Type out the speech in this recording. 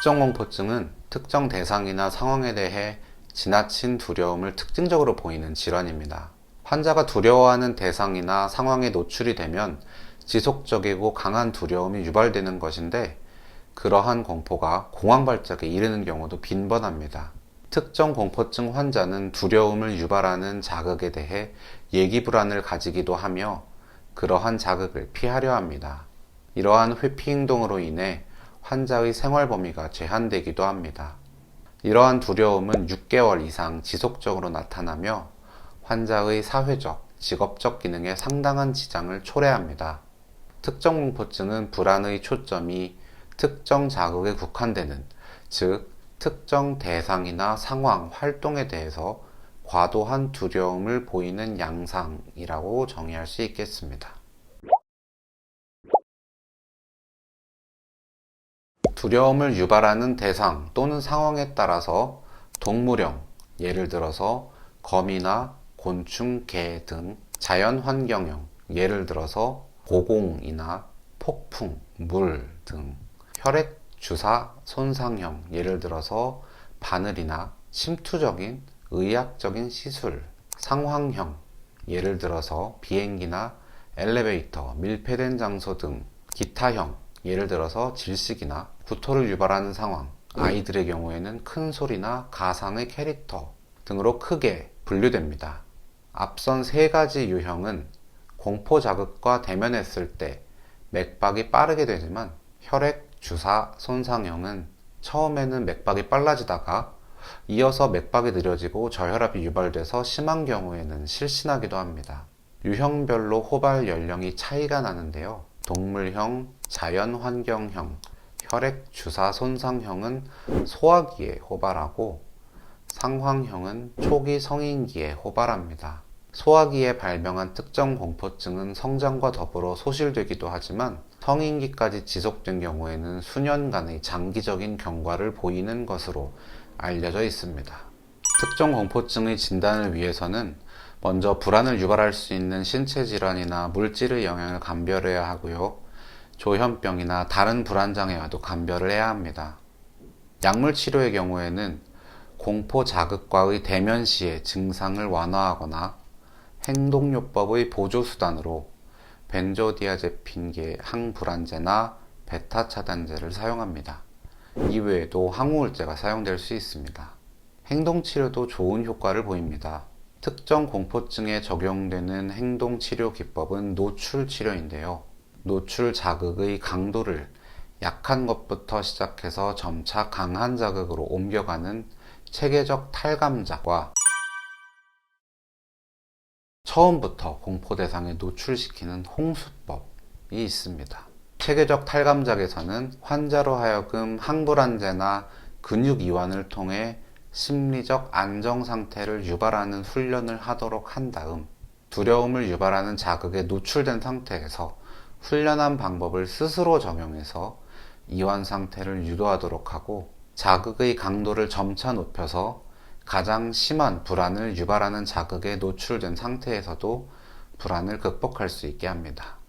특정공포증은 특정 대상이나 상황에 대해 지나친 두려움을 특징적으로 보이는 질환입니다. 환자가 두려워하는 대상이나 상황에 노출이 되면 지속적이고 강한 두려움이 유발되는 것인데, 그러한 공포가 공황 발작에 이르는 경우도 빈번합니다. 특정 공포증 환자는 두려움을 유발하는 자극에 대해 예기 불안을 가지기도 하며 그러한 자극을 피하려 합니다. 이러한 회피 행동으로 인해 환자의 생활 범위가 제한되기도 합니다. 이러한 두려움은 6개월 이상 지속적으로 나타나며 환자의 사회적, 직업적 기능에 상당한 지장을 초래합니다. 특정 공포증은 불안의 초점이 특정 자극에 국한되는, 즉 특정 대상이나 상황, 활동에 대해서 과도한 두려움을 보이는 양상이라고 정의할 수 있겠습니다. 두려움을 유발하는 대상 또는 상황에 따라서 동물형, 예를 들어서 거미나 곤충, 개 등 자연환경형, 예를 들어서 고공이나 폭풍, 물 등 혈액 주사 손상형, 예를 들어서 바늘이나 침투적인 의학적인 시술, 상황형, 예를 들어서 비행기나 엘리베이터, 밀폐된 장소 등 기타형, 예를 들어서 질식이나 구토를 유발하는 상황, 아이들의 경우에는 큰 소리나 가상의 캐릭터 등으로 크게 분류됩니다. 앞선 세 가지 유형은 공포 자극과 대면했을 때 맥박이 빠르게 되지만, 혈액 주사 손상형은 처음에는 맥박이 빨라지다가 이어서 맥박이 느려지고 저혈압이 유발돼서 심한 경우에는 실신하기도 합니다. 유형별로 호발 연령이 차이가 나는데요. 동물형, 자연환경형, 혈액 주사 손상형은 소아기에 호발하고 상황형은 초기 성인기에 호발합니다. 소아기에 발병한 특정 공포증은 성장과 더불어 소실되기도 하지만 성인기까지 지속된 경우에는 수년간의 장기적인 경과를 보이는 것으로 알려져 있습니다. 특정 공포증의 진단을 위해서는 먼저 불안을 유발할 수 있는 신체 질환이나 물질의 영향을 감별해야 하고요. 조현병이나 다른 불안 장애와도 감별을 해야 합니다. 약물 치료의 경우에는 공포 자극과의 대면 시에 증상을 완화하거나 행동요법의 보조수단으로 벤조디아제핀계 항불안제나 베타 차단제를 사용합니다. 이외에도 항우울제가 사용될 수 있습니다. 행동치료도 좋은 효과를 보입니다. 특정 공포증에 적용되는 행동치료 기법은 노출치료인데요. 노출 자극의 강도를 약한 것부터 시작해서 점차 강한 자극으로 옮겨가는 체계적 탈감작과 처음부터 공포 대상에 노출시키는 홍수법이 있습니다. 체계적 탈감작에서는 환자로 하여금 항불안제나 근육 이완을 통해 심리적 안정 상태를 유발하는 훈련을 하도록 한 다음, 두려움을 유발하는 자극에 노출된 상태에서 훈련한 방법을 스스로 적용해서 이완 상태를 유도하도록 하고, 자극의 강도를 점차 높여서 가장 심한 불안을 유발하는 자극에 노출된 상태에서도 불안을 극복할 수 있게 합니다.